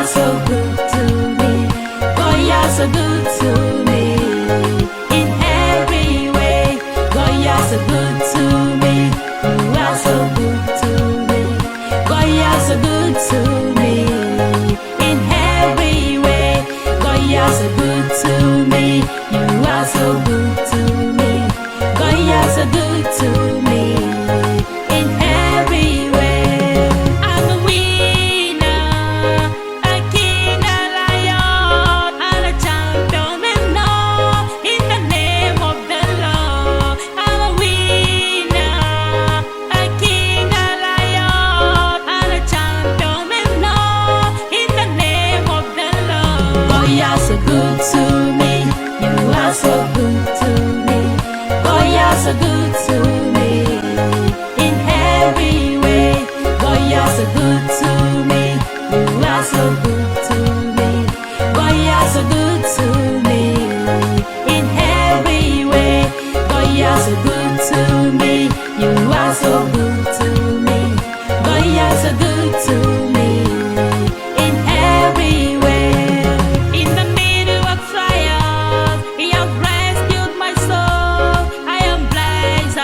are so good to me. God, you are so good to me. In every way, God, you are so good to me. You are so good to me. God, you are so good to me. In every way, God, you are so good to me. You are so good to me. God, you are so good to me. In every way, I'm a winner, a king, a lion, and a champion, and all in the name of the Lord. I'm a winner, a king, a lion, and a champion, and all in the name of the Lord. God, you are so good to me. You are so good to me. God, you are so good to me. In every way, God, you are so good to me. You are so good to me. God, you are so good to me. In every way, God, you are so good to me. You are so good to me. God, you are so good to me. In every way, in the middle of trials, He has rescued my soul. I am blessed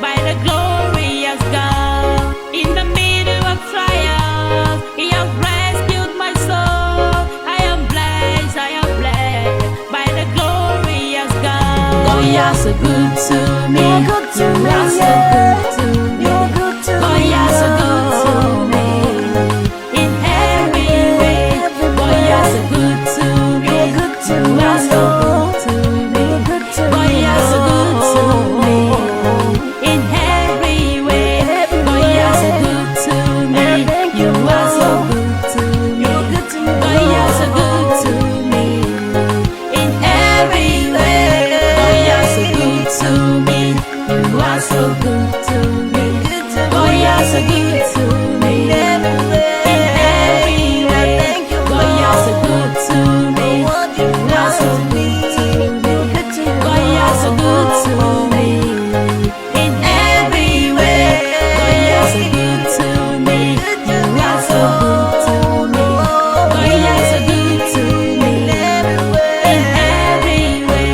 by the glorious God. In the middle of trials, He has rescued my soul. I am blessed by the glorious God. God, you are so good to me. You are so good to me. God, you are so good to me. In every way, God, you are so good to me. You are so good to me. God, you are so good to me. In every way, God, you are so good to me. You are so good to me. God, you are so good to me. In every way, God, you are so good to me. You are so good to me. God, you are so good to me. In every way, God, you are so good to me. You are so good to me. God, you are so good to me. In every way, God, you are so good to me. You are so good to me. God, you are so good to me. In every way.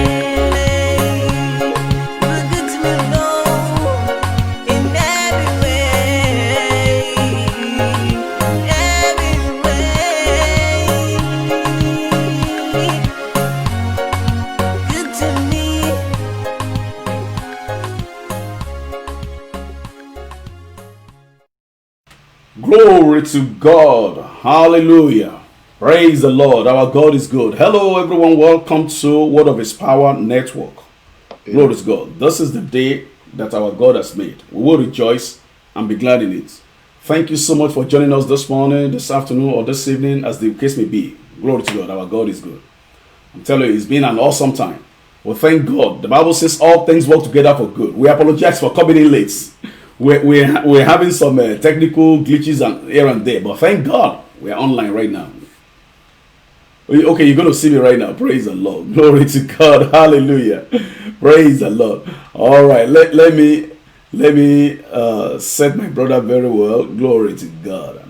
Glory to God. Hallelujah. Praise the Lord. Our God is good. Hello, everyone. Welcome to Word of His Power Network. Glory to God. This is the day that our God has made. We will rejoice and be glad in it. Thank you so much for joining us this morning, this afternoon, or this evening, as the case may be. Glory to God. Our God is good. I'm telling you, it's been an awesome time. Well, thank God. The Bible says all things work together for good. We apologize for coming in late. We're having some technical glitches and here and there, but thank God we're online right now. Okay, you're going to see me right now. Praise the Lord. Glory to God. Hallelujah. Praise the Lord. All right, let me set my brother very well. Glory to God.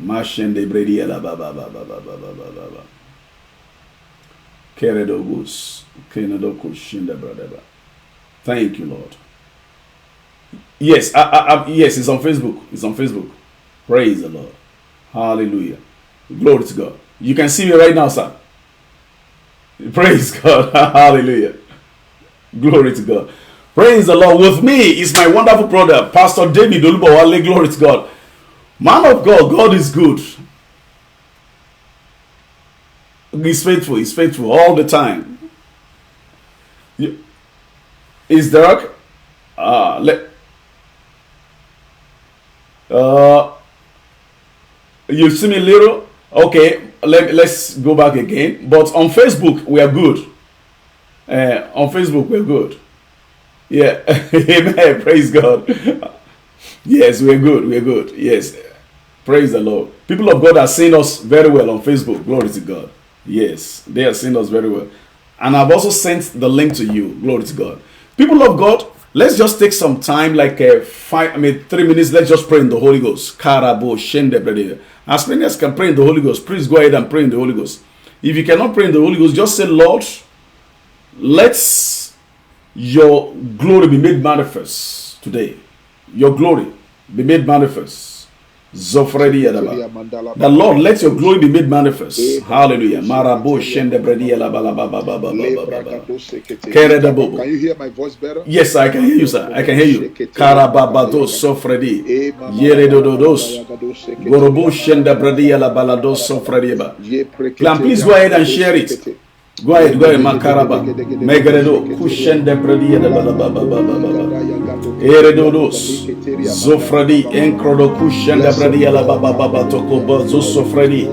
Thank you, Lord. Yes, yes, it's on Facebook. It's on Facebook. Praise the Lord. Hallelujah. Glory to God. You can see me right now, sir. Praise God. Hallelujah. Glory to God. Praise the Lord. With me is my wonderful brother, Pastor David Olubowale. Glory to God. Man of God, God is good. He's faithful. He's faithful all the time. Is dark. You see me little? Okay, let's go back again. But on Facebook, we are good. On Facebook, we're good. Yeah. Amen. Praise God. Yes, we're good. We're good. Yes. Praise the Lord. People of God are seeing us very well on Facebook. Glory to God. Yes, they are seeing us very well. And I've also sent the link to you. Glory to God. People of God, Let's just take some time, like 3 minutes. Let's just pray in the Holy Ghost. Karabo shende brede. As many as can pray in the Holy Ghost, please go ahead and pray in the Holy Ghost. If you cannot pray in the Holy Ghost, just say, Lord, let your glory be made manifest today. Your glory be made manifest. Zofredi Yadaba. The Lord, let your glory be made manifest. Hallelujah. Marabo shende bredi Can you hear my voice better? Yes, I can hear you, sir. I can hear you. Karababado sofredi. Yeredodos. Gorobo shende bredi yalabalado sofredi. Please go ahead and share it. Go ahead, Makaraba. Megaredo, Kushende Bredi, Eredodos, Zofradi, Encrodo, Kushende Bredi, Alababa, Tokoba, Zosofredi,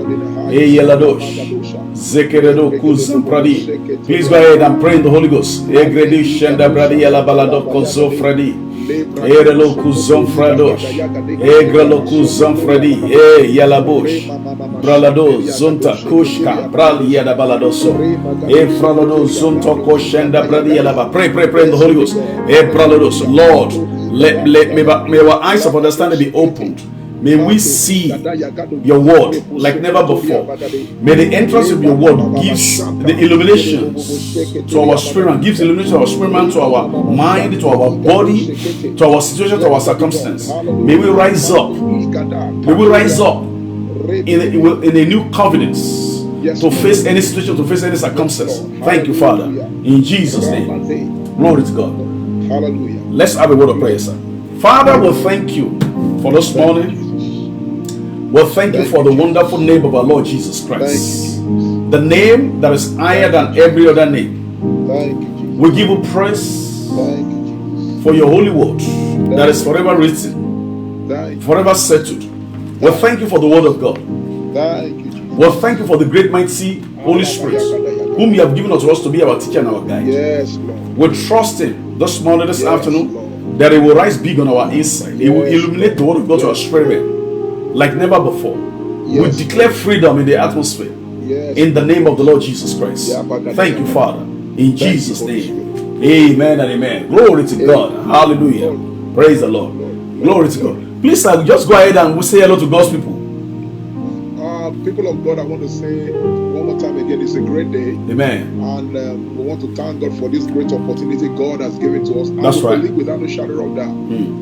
Eyeladosh, Zekeredo, Kuzampradi. Please go ahead and pray in the Holy Ghost. Egredi, Shende Bredi, Alabalado, Kozofredi. Erelo Kuzomfradosh, Egrelo Kuzomfredi, Yalabosh, Bralado, Zunta, Kushka, Brali Yadabaladoso, Fralado, Zunto, Koshenda, Bradi Yalaba. Pray in the Holy Ghost. Bralados, Lord, may our eyes of understanding be opened. May we see your word like never before. May the entrance of your word gives the illuminations to our spirit, gives illumination to our spirit, to our mind, to our body, to our situation, to our circumstance. May we rise up. May we rise up in a new confidence to face any situation, to face any circumstance. Thank you, Father. In Jesus' name. Glory to God. Hallelujah. Let's have a word of prayer, sir. Father, we thank you for this morning. Well, thank you for the wonderful name of our Lord Jesus Christ. The name that is higher than every other name. We give you praise for your holy word that is forever written, forever settled. We thank you for the word of God. We thank you for the great mighty Holy Spirit, whom you have given unto us to be our teacher and our guide. We trust him this morning, this afternoon, that he will rise big on our inside. He will illuminate the word of God to our spirit like never before. We declare freedom in the atmosphere in the name of the Lord Jesus Christ. Thank you, Father. In Jesus' name. Amen and amen. Glory to God. Hallelujah. Praise the Lord. Glory to God. Please, just go ahead and we'll say hello to God's people. People of God, I want to say one more time again, it's a great day. Amen. And we want to thank God for this great opportunity God has given to us. That's right. I believe without a shadow of doubt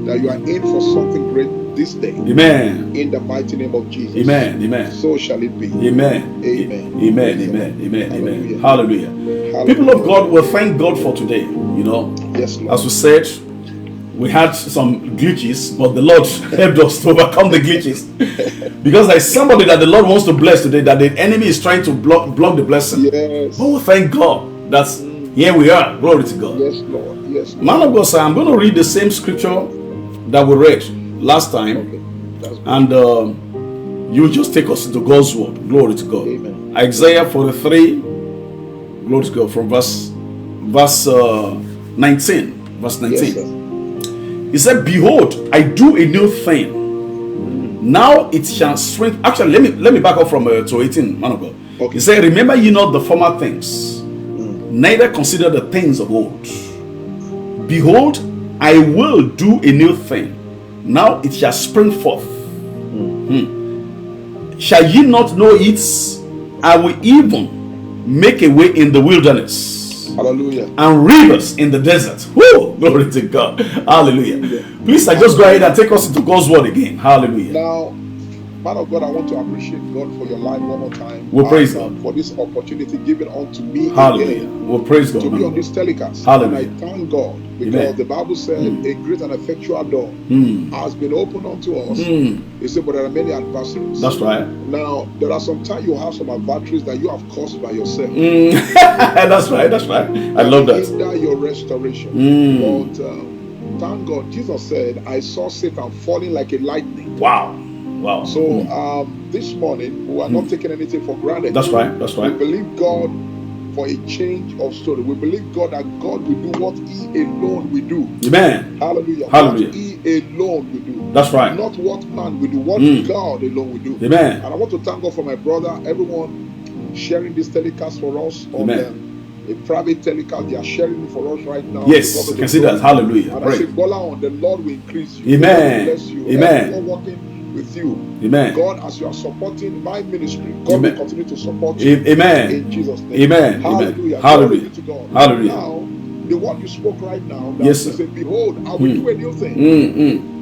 that you are in for something great this day. Amen. In the mighty name of Jesus. Amen. Amen. So shall it be. Amen. Amen. Amen. Amen. Amen. Amen. Hallelujah. People of God, will thank God for today. You know, yes, Lord. As we said, we had some glitches, but the Lord helped us to overcome the glitches. Because there is somebody that the Lord wants to bless today, that the enemy is trying to block the blessing. Yes. But we thank God. That's here we are. Glory to God. Yes, Lord. Yes, Lord. Man of God, sir, I'm going to read the same scripture that we read last time. Okay. And you just take us into God's word. Glory to God. Amen. Isaiah 43, glory to God, from verse 19. Verse 19. Yes, he said, behold, I do a new thing. Now it shall spring. Actually, let me back up from to 18, man of God. Okay. He said, remember ye not the former things, neither consider the things of old. Behold, I will do a new thing. Now it shall spring forth. Shall ye not know it? I will even make a way in the wilderness. Hallelujah. And rivers in the desert. Woo! Glory to God. Hallelujah. Please, just go ahead and take us into God's word again. Hallelujah. Now, man of God, I want to appreciate God for your life one more time. We'll praise God for this opportunity given unto me. Hallelujah. Again, we'll praise God to be on this telecast. Hallelujah. And I thank God because Amen. the Bible said a great and effectual door has been opened unto us. He said, but there are many adversaries. That's right. Now, there are some times you have some adversaries that you have caused by yourself. That's right. That's right. I love that. Hinder your restoration. But thank God, Jesus said, I saw Satan falling like a lightning. Wow. Wow. So this morning, we are not taking anything for granted. That's right. That's right. We believe God for a change of story. We believe God that God will do what He alone will do. Amen. Hallelujah. Hallelujah. What He alone will do. That's right. Not what man will do, what God alone will do. Amen. And I want to thank God for my brother, everyone sharing this telecast for us on a private telecast. They are sharing it for us right now. Yes, I can see that. Hallelujah. And Pray. I say, Bola, on the Lord will increase you. Amen. God bless you. Amen. Everyone working with you. Amen. God, as you are supporting my ministry, God will continue to support you. Amen. In Jesus' name. Amen. Hallelujah. Hallelujah. Glory be to God. Hallelujah. Now, the word you spoke right now, that yes, you sir. said, behold, I will do a new thing.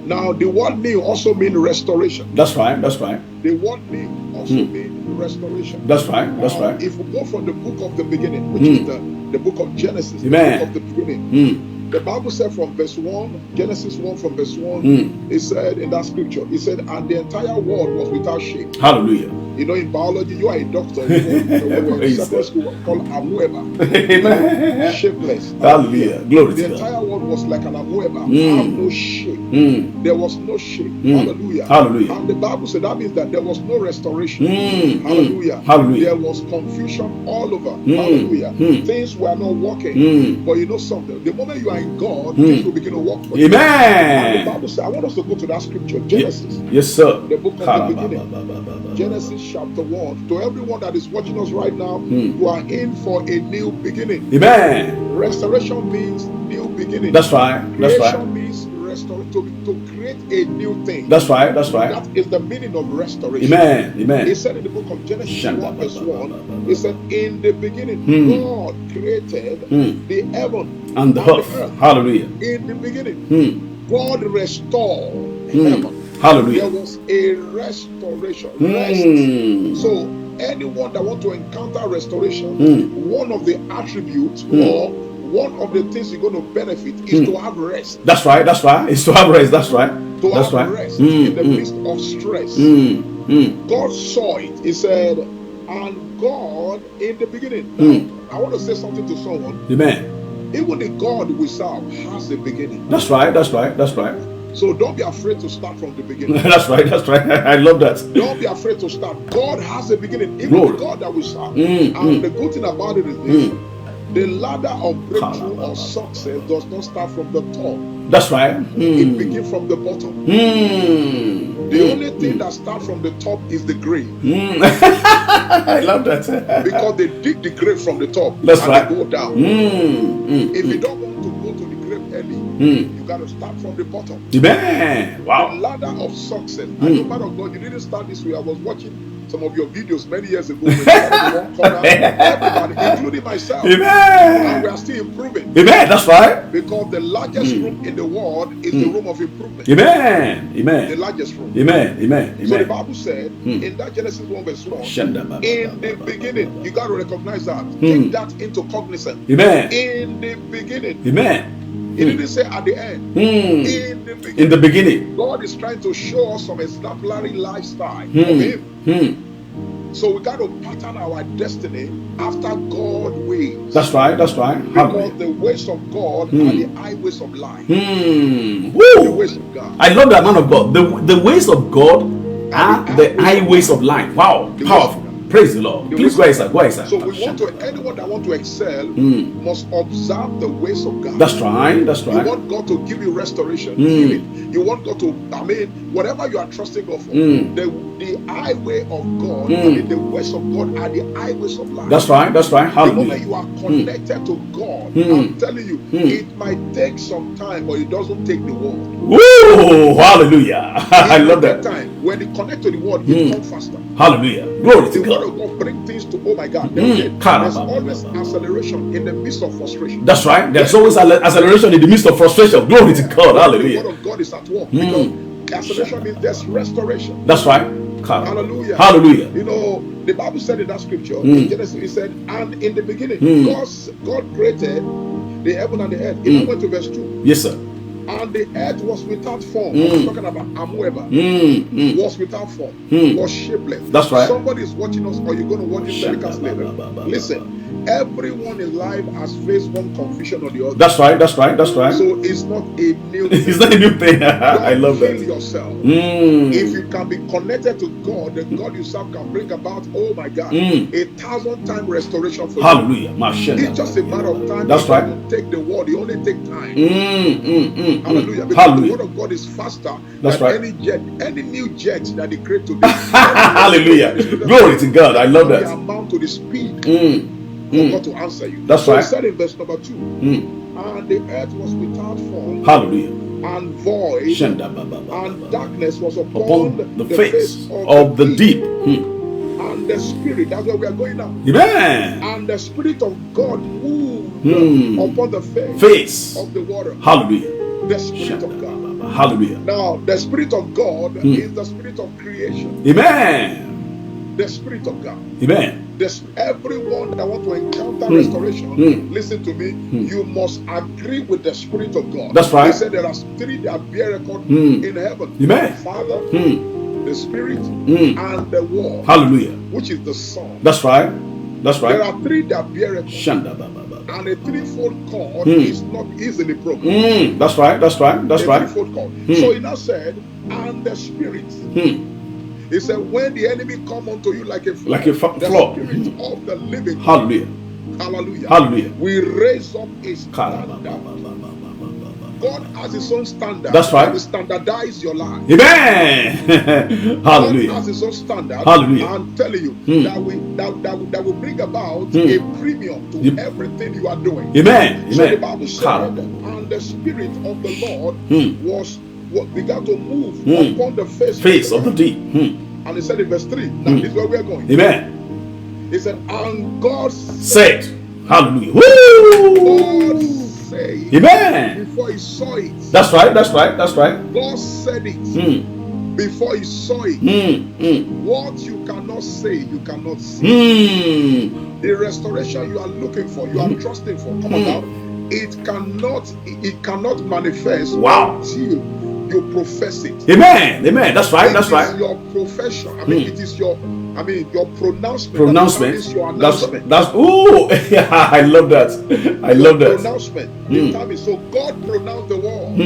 Now, the word new also means restoration. That's right. That's right. The word new also means restoration. That's right. That's now, right. If we go from the book of the beginning, which is the book of Genesis, Amen. the book of the beginning, the Bible said from verse 1, Genesis 1 from verse 1, it said in that scripture, it said, and the entire world was without shape. Hallelujah. You know, in biology, you are a doctor. You know, we were in secondary school called amoeba. Amen. Shapeless. Hallelujah. Glory to God. The entire world was like an amoeba. Have no shape. There was no shape. Hallelujah. Hallelujah. And the Bible said that means that there was no restoration. Hallelujah. Hallelujah. There was confusion all over. Hallelujah. Things were not working. But you know something? The moment you are in God, things will begin to work for you. Amen. And the Bible said, I want us to go to that scripture, Genesis. Yes, sir. The book of the beginning. Genesis chapter 1. To everyone that is watching us right now, you are in for a new beginning. Amen. Restoration means new beginning. That's right. That's right. Creation means to create a new thing. That's right. That's right. That is the meaning of restoration. Amen. Amen. It said in the book of Genesis 1 verse 1, it said, in the beginning, God created the heaven and the earth. Hallelujah. In the beginning, God restored heaven. Hallelujah. There was a restoration. Rest. So anyone that want to encounter restoration, one of the attributes or one of the things you're going to benefit is to have rest. That's right. That's right. It's to have rest. That's right. To have rest in the midst of stress. God saw it. He said, and God in the beginning. Now, I want to say something to someone. Amen. Even the God we serve has a beginning. That's right. That's right. That's right. So don't be afraid to start from the beginning. That's right. That's right. I love that. Don't be afraid to start. God has a beginning. Even the God that we serve. And the good thing about it is this. The ladder of breakthrough or success does not start from the top. That's right. It begins from the bottom. The only thing that starts from the top is the grave. I love that. Because they dig the grave from the top. That's and right. They go down. If you don't want to go to the grave early, you got to start from the bottom. Amen. Wow. The ladder of success. I know, man of God, you didn't start this way. I was watching some of your videos many years ago. When you started in one corner, everybody, including myself. Amen. And we are still improving. Amen. That's right. Because the largest room in the world is the room of improvement. Amen. Amen. The largest room. Amen. Amen. Amen. So the Bible said in that Genesis 1 verse 1, in the beginning, you got to recognize that. Take that into cognizance. Amen. In the beginning. Amen. He didn't say at the end. In the beginning. In the beginning. God is trying to show us some exemplary lifestyle of Him. So we got to pattern our destiny after God's ways. That's right. That's right. Because the ways of God are the highways of life. Woo. The ways of God. I love that, man of God. The ways of God are the highways of life. Wow. Powerful. Praise the Lord. Please go ahead, sir. Go ahead, sir. So we want to, anyone that want to excel must observe the ways of God. That's right. That's right. You want God to give you restoration, healing. You want God to, whatever you are trusting God for, the highway of God, the ways of God are the highways of life. That's right. That's right. The moment you are connected to God, I'm telling you, it might take some time, but it doesn't take the world. Woo! Hallelujah. I love that. Time. When you connect to the word, it comes faster. Hallelujah. Glory to God. God. God bring things to, oh my God. There's always acceleration in the midst of frustration. That's right. There's always acceleration in the midst of frustration. Glory to God. Hallelujah. The word of God is at work. Because acceleration means there's restoration. That's right. Hallelujah. Hallelujah. You know, the Bible said in that scripture, in Genesis, it said, and in the beginning, God created the heaven and the earth. If I went to verse 2. Yes, sir. And the earth was without form. I was talking about amoeba. Was without form. Was shapeless. That's right. Somebody is watching us, or you're going to watch this telecast later. Listen, everyone in life has faced one confusion or the other. That's right. That's right. That's right. So it's not a new thing. It's not a new thing. I love that. Yourself. If you can be connected to God, the God yourself can bring about, oh my God, 1,000-time restoration for Hallelujah. you. It's just a matter of time. That's right. Take the word. You only take time. Hallelujah. Because the word of God is faster than any new jet that they create today. Hallelujah. Glory to God. I love that. They amount to the speed for God to answer you. That's so right. He said in verse number 2, and the earth was without form, Hallelujah. and void, and darkness was upon the face of the deep. And the Spirit, that's where we are going now. Amen. And the Spirit of God moved upon the face of the water. Hallelujah. The Spirit of God. Hallelujah. Now, the Spirit of God is the Spirit of creation. Amen. The Spirit of God. Amen. Everyone that want to encounter restoration, listen to me, you must agree with the Spirit of God. That's right. He said there are 3 that bear record in heaven. Amen. Father, the Spirit, and the Word. Hallelujah. Which is the Son. That's right. That's right. There are 3 that bear record. And a threefold cord is not easily broken. That's right. That's right. That's right. A threefold cord. So he now said, and the Spirit. He said, when the enemy come unto you like a flood, the Spirit of the living God. Hallelujah. Hallelujah. Hallelujah. We raise up a standard. God has His own standard. That's right. That will standardize your life. Amen. Hallelujah. God has His own standard. Hallelujah. I'm telling you that will bring about a premium to everything you are doing. Amen. So the Bible said, and the Spirit of the Lord was what began to move upon the face of the deep. And he said in verse 3, now this is where we are going. Amen. He said, and God said, hallelujah. Woo! God said, amen. Before He saw it. That's right. That's right. That's right. God said it before He saw it. What you cannot say, you cannot see. The restoration you are looking for, you are trusting for. Come on now. It cannot manifest until you profess it. Amen. Amen. That's right. That's right. It is your profession. It is your pronouncement. Pronouncement. That that's oh yeah, I love that. I love that. Pronouncement. So God pronounced the word.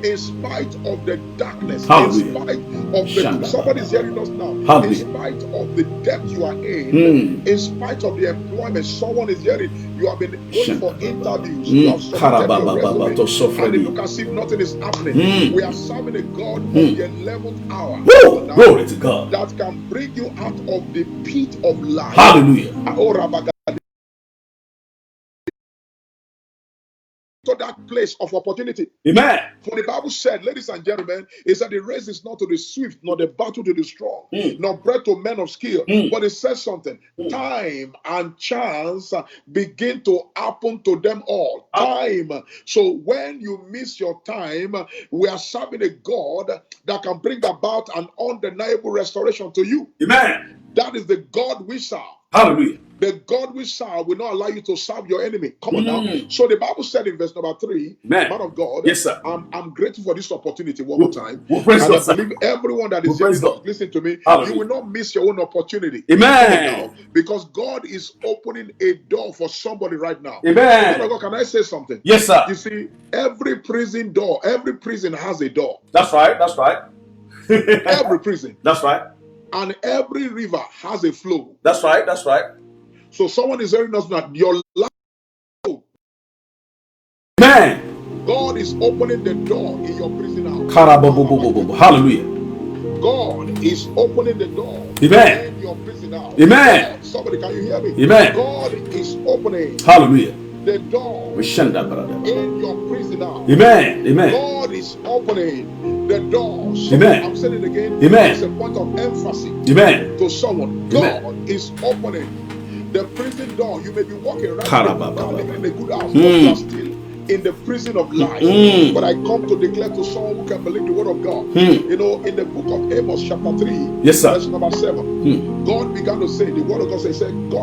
In spite of the darkness, hallelujah. In spite of the somebody's hearing us now. Hallelujah. In spite of the debt you are in spite of the employment, someone is hearing you have been going for interviews, you have submitted your resume, and it looks as if nothing is happening. We are serving a God of the 11th hour. Glory to God. That can bring you out of the pit of life. Hallelujah. To that place of opportunity. Amen. For the Bible said, ladies and gentlemen, it said the race is not to the swift, nor the battle to the strong, nor bread to men of skill. But it says something. Time and chance begin to happen to them all. Time. So when you miss your time, we are serving a God that can bring about an undeniable restoration to you. Amen. That is the God we serve. Hallelujah. The God we serve will not allow you to serve your enemy. Come on now. So the Bible said in verse number 3, man of God, yes, sir. I'm grateful for this opportunity one more time. Praise and God, I believe everyone that is hearing us, listen to me, hallelujah. You will not miss your own opportunity. Amen. Now, because God is opening a door for somebody right now. Amen. Man of God, can I say something? Yes, sir. You see, every prison door, every prison has a door. That's right. That's right. Every prison. That's right. And every river has a flow. That's right. That's right. So someone is hearing us that your life. Amen. God is opening the door in your prison house. Hallelujah. God is opening the door in your prison house. Amen. Somebody, can you hear me? Amen. God is opening. Hallelujah. The door in your prison house. Amen. Amen. God is opening the doors. Amen. I'm saying it again. Amen. It's a point of emphasis. Amen. To someone. God is opening the prison door. You may be walking right now, living in a good house, but you are still in the prison of life. But I come to declare to someone who can believe the word of God. You know, in the book of Amos, chapter 3, yes, sir. verse number 7, God began to say, the word of God said,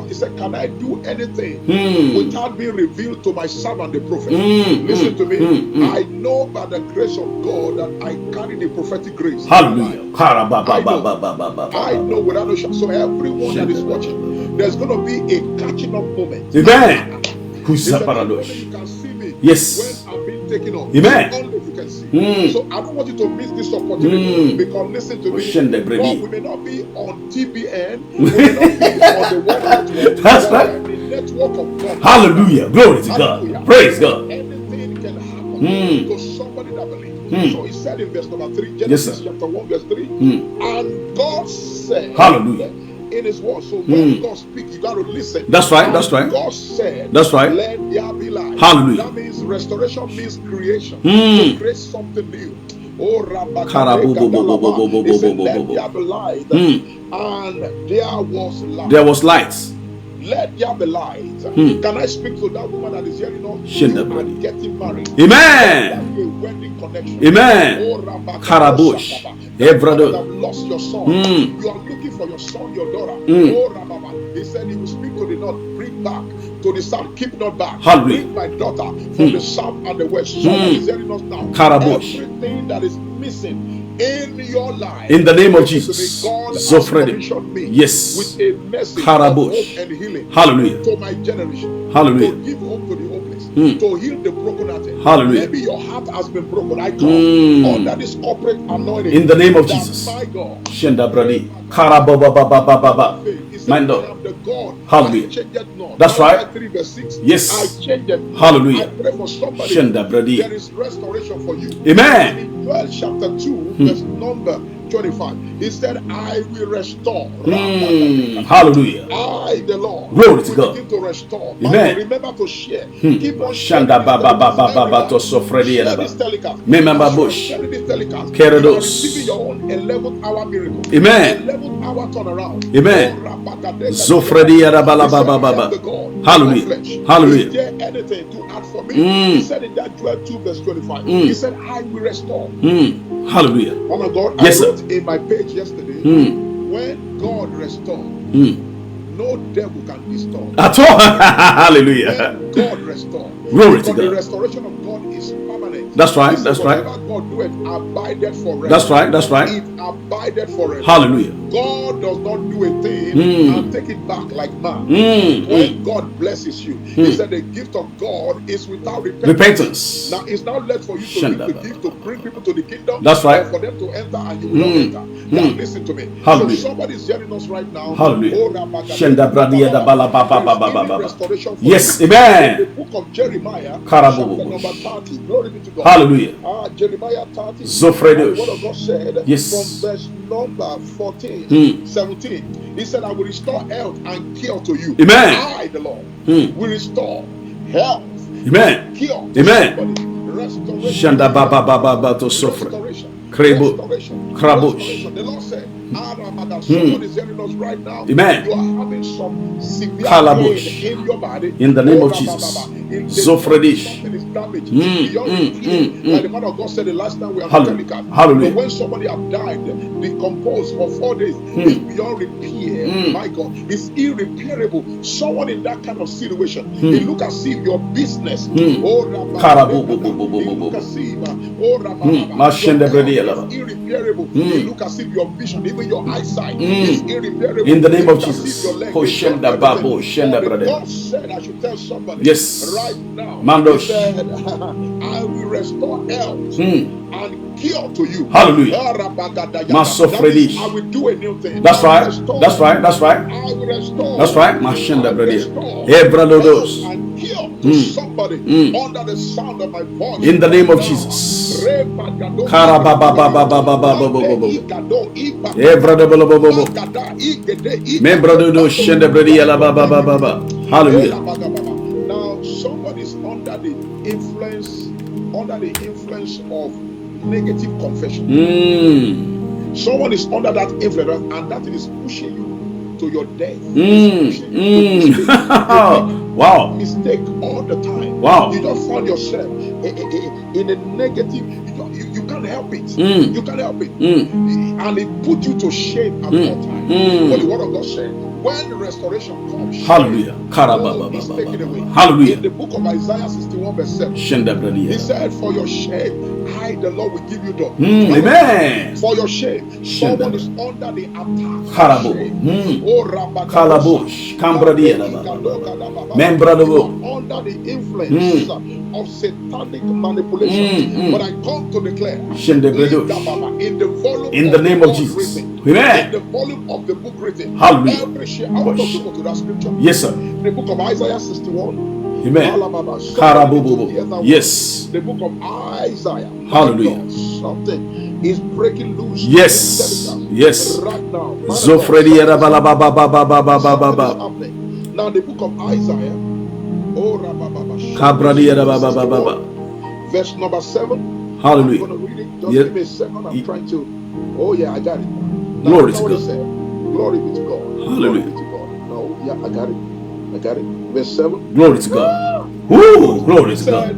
He said, can I do anything without being revealed to my servant, the prophet? Listen to me. I know by the grace of God that I carry the prophetic grace. Hallelujah. I know without no shame. So everyone that is watching, there's going to be a catching up moment. Amen. You can see me yes. when I'm being taken off. Amen. Only if you can see. So I don't want you to miss this opportunity because listen to me. God, we may not be on TBN, we may not be on the World Network. That's right. The network of God. Hallelujah. Glory to God. Praise God. Anything can happen to somebody that believes. So He said in verse number 3, Genesis chapter 1, verse 3, and God said, hallelujah. in his word. So when God speaks, you got to listen. That's right. That's right. God said, that's right. Let there be light. Hallelujah. That means restoration means creation. To create something new. Oh, Rabba, he said, let there be light. And there was light. There was light. Let there be light. Can I speak to that woman that is hearing us? You are getting married. Amen. A wedding connection. Amen. Oh, Rabba, Karabush. that have lost your son. You are looking for your son, your daughter. Oh, Rabba. He said he will speak to the north, bring back to the south, keep not back. Hallelujah. Bring my daughter from the south and the west. Somebody is hearing us now. Karabush. Everything that is missing in your life, in the name of Jesus. God has Zofredi. commissioned me Yes. with a message Karabush. of hope and healing. Hallelujah. To my generation. Hallelujah. To give hope to the hopeless. To heal the brokenhearted. Hallelujah. Maybe your heart has been broken. I come under this corporate anointing. In the name of Jesus. My God. Shenda Brady. Karababa. Mind the God. Hallelujah. That's right. 3 verse 6. Yes. I changed it. Hallelujah. I pray for somebody. Shenda Brady. There is restoration for you. Amen. And in Joel chapter 2, verse number 25, he said, I will restore. Hallelujah. I, the Lord, glory to God. Begin to restore. Amen. Remember to share. Keep on sharing Shanda Baba to Sofredi. share this telecast. Remember As you are Bush. sharing this telecast, Kerados. you are receiving your own 11th hour miracle. Amen. 11th hour turnaround. Amen. Zofredi Baba. Hallelujah. Hallelujah. Is there anything to add for me? He said in that Joel 2 verse 25. He said, I will restore. Hallelujah. Oh my God. Yes, I wrote sir. in my page yesterday, when God restored, no devil can disturb. At all. Hallelujah. When God restored. Glory to God. The restoration of God is permanent. That's right. That's right. Whatever God doeth abided forever. That's right. That's right. It abided forever. Hallelujah. God does not do a thing and take it back like man. When God blesses you, he said the gift of God is without repentance. Now it's not left for you to give to bring people to the kingdom. That's right. For them to enter and you will not enter. Now listen to me. Hallelujah. So somebody is hearing us right now. Hallelujah. Restoration for yes, you. amen. In the book of Jeremiah, Karabubu. chapter number 30. Glory be to God. Hallelujah. Jeremiah 30. Zofredos. The word of God said, yes. from verse number 14, 17, he said, I will restore health and cure to you. Amen. I, the Lord, will restore health. Amen. Cure. Amen. Restoration. Shanda Baba to Sofre. Krebo. Krabush. The Lord said, someone is hearing us right now. Amen. You are having some severe pain in your body. In the name of Jesus. Zofredish. Something is damaged. Like the man of God said the last time we have telecast. Hallelujah. But when somebody have died, decomposed for 4 days, it's beyond repair. My God, it's irreparable. Someone in that kind of situation, it look as if your business, it look as if, it's irreparable. It look as if your vision, even your eyesight, is irreparable. In the name of Jesus. God said I should tell somebody. Yes. Right now. Mandosh. He said, I will restore health and cure to you. Hallelujah. I will do a new thing. That's right. That's right. That's right. I will restore. That's right. Mashenda Brady. And cure to somebody under the sound of my voice. In the name of Jesus. Hallelujah. Now somebody is under the influence of negative confession. Someone is under that influence, and that is pushing you to your death. Wow. Mistake all the time. Wow. You just find yourself in a negative. You can't help it. You can't help it. And it put you to shame at all times. But the word of God said, when restoration comes, hallelujah. Is taken away. Hallelujah. In the book of Isaiah 61 verse 7, he said, for your shame, I the Lord will give you double. Amen. For your shame, someone is under the attack. Kalabush. Under the influence of satanic manipulation. But I come to declare in the name of Jesus. Amen. In the volume of the book written. Hallelujah. Every share. I want to go to that scripture. Yes, sir. The book of Isaiah 61. Amen. Yes. The book of Isaiah. Hallelujah. Something is breaking loose. Yes. Yes. Right now. Zofredi Something is Baba. happening. Now, the book of Isaiah, Kabradi Baba. verse number 7. Hallelujah. I'm going to read it. Just Yes. give me a second. I'm trying to. Oh, yeah, I got it. Now, Glory look to what it God. said. Glory be to God. Glory Hallelujah. be to God. No, yeah, I got it. I got it. Verse 7. Glory to God. Woo! Glory to God.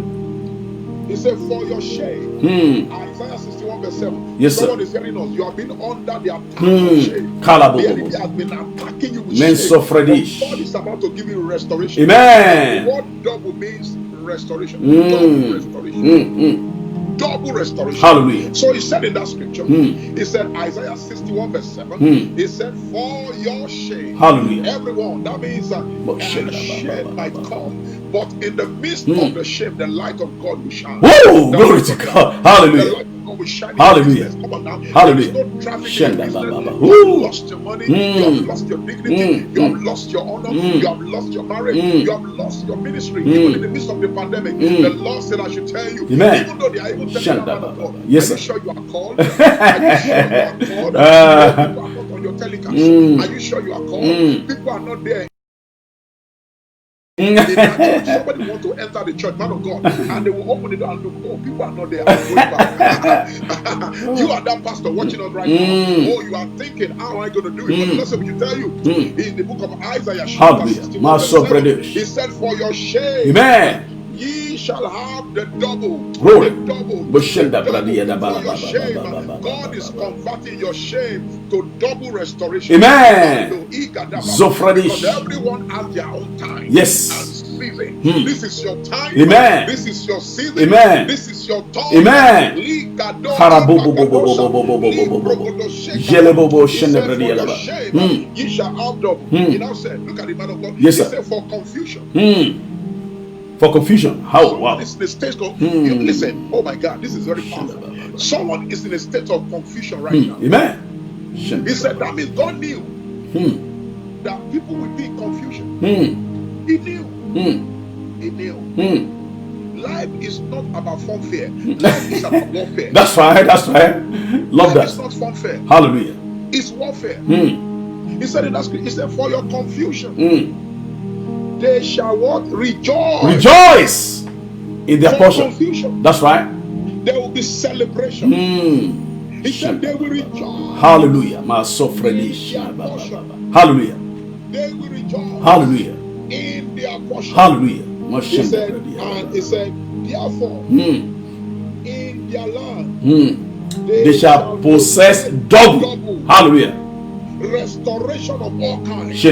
He said, for your shame. Isaiah 61 verse 7. Yes, sir. Someone is hearing us. You have been under the attack of shame. The enemy has been attacking you with shame. But God is about to give you restoration. Amen. What double means restoration? Double restoration. Double restoration. Hallelujah. So he said in that scripture, he said, Isaiah 61 verse 7, he said, for your shame. Hallelujah. Everyone, that means shame might come, but in the midst of the shame, the light of God will shine. Whoa, glory to God. Hallelujah. The light of God will shine Hallelujah. in your business. Come on now. Hallelujah. There is no traffic in your business. You have lost your money. You have lost your dignity. You have lost your honor. You have lost your marriage. You have lost your ministry. Even in the midst of the pandemic, the Lord said, I should tell you, even though they are even telling you, man of God, yes, are you sure you are called? Are you sure you are called? People are not on your telecast. Are you sure you are called? People are not there. In that church, somebody want to enter the church, man of God, and they will open the door and look, oh, people are not there, I'm going back. You are that pastor watching us right now. Oh, you are thinking, how am I going to do it? But the Lord said, we should tell you, in the book of Isaiah, chapter 61, verse 7, he said, for your shame, amen, ye shall have the double. Glory. The double. For your shame, God is converting your shame to double restoration. Amen. Because everyone has their own time. Yes. And season. This is your time. Amen. This is your season. Amen. This is your time. Amen. He said, for your shame, ye shall have double. He now said, look at the man of God. Yes, he sir. said, for confusion. For confusion. How? Someone Wow. is in a state of listen, oh my God, this is very powerful. Someone is in a state of confusion right now. Amen. He said that means God knew that people would be in confusion. He knew. He knew. Life is not about funfair. Life is about warfare. That's right. That's right. Love Life that. is not funfair. Hallelujah. It's warfare. He said in that scripture, he said, for your confusion, they shall what? Rejoice. Rejoice in their portion. Confusion. That's right. There will be celebration. He said they will rejoice. Hallelujah. Hallelujah. They will rejoice. Hallelujah. In their portion. Hallelujah. He said, and he said, therefore, in their land, they shall possess double. Hallelujah. Restoration of all kinds.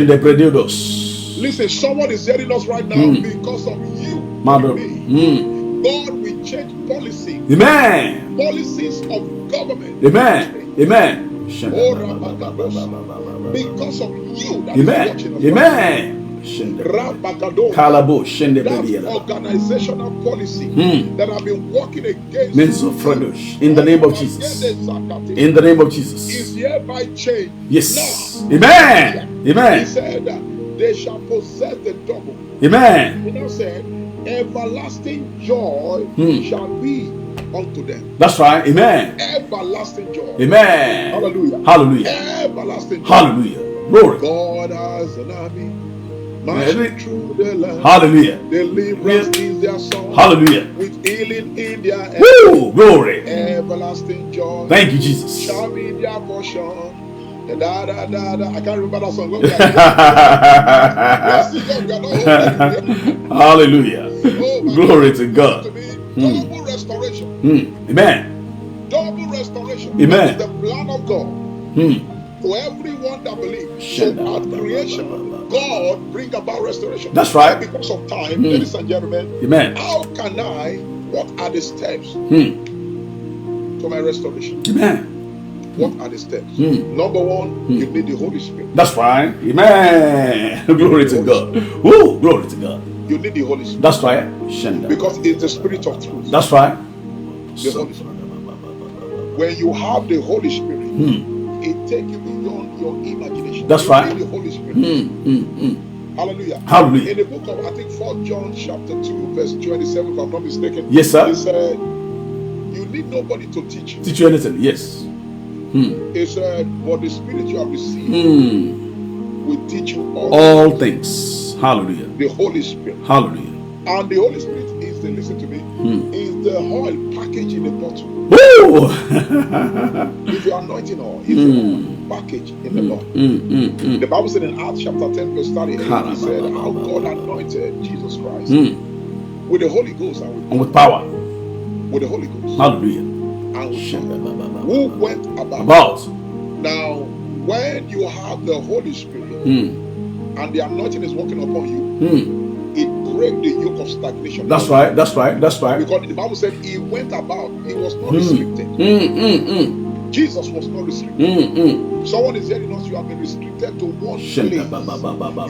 Listen, someone is hearing us right now because of you and me. God will change policy. Amen. Policies of government. Amen. Amen. Because of you that Amen. is watching us. Amen. That organizational policy that have been working against in the name of Jesus. In the name of Jesus. Is hereby changed. Yes. Now, amen. Amen. He said that they shall possess the double. Amen. He now said, everlasting joy shall be unto them. That's right. Amen. Everlasting joy. Amen. Hallelujah. Hallelujah. Everlasting joy. Hallelujah. Glory. God has an army marching through the land. Hallelujah. Deliverance is their song. Hallelujah. With healing in their hands. Woo! Glory. Everlasting joy. Thank you, Jesus. Shall be their portion. I can't remember that song. Hallelujah. Glory to God. Double restoration. Amen. Double restoration. Amen. That is the plan of God. To everyone that believes. So at creation, God bring about restoration. That's right. Because of time, ladies and gentlemen. Amen. How can what are the steps to my restoration? Amen. What are the steps? Number one, you need the Holy Spirit. That's right. Amen. Glory to God. Woo! Glory to God. You need the Holy Spirit. That's right. Because it's the Spirit of truth. That's right. The Holy Spirit. When you have the Holy Spirit, it takes you beyond your imagination. That's right. The Holy Spirit. Hallelujah. Hallelujah. In the book of, I think, 4 John chapter 2, verse 27, if I'm not mistaken. Yes, sir. He said, you need nobody to teach you. Teach you anything. Yes. He said, but the Spirit you have received will teach you all things. Hallelujah. The Holy Spirit. Hallelujah. And the Holy Spirit is the, listen to me, is the oil packaged in a bottle. Woo! If you're anointing oil, it's the oil packaged in the bottle. The Bible said in Acts chapter 10 verse 38, he said how God anointed Jesus Christ with the Holy Ghost and with power. With the Holy Ghost. Hallelujah. And with power. Who went about. Now, when you have the Holy Spirit and the anointing is working upon you, it breaks the yoke of stagnation. That's right. That's right. That's right. Because the Bible said he went about. He was not restricted. Jesus was not restricted. Someone is hearing us. You have been restricted to one place. You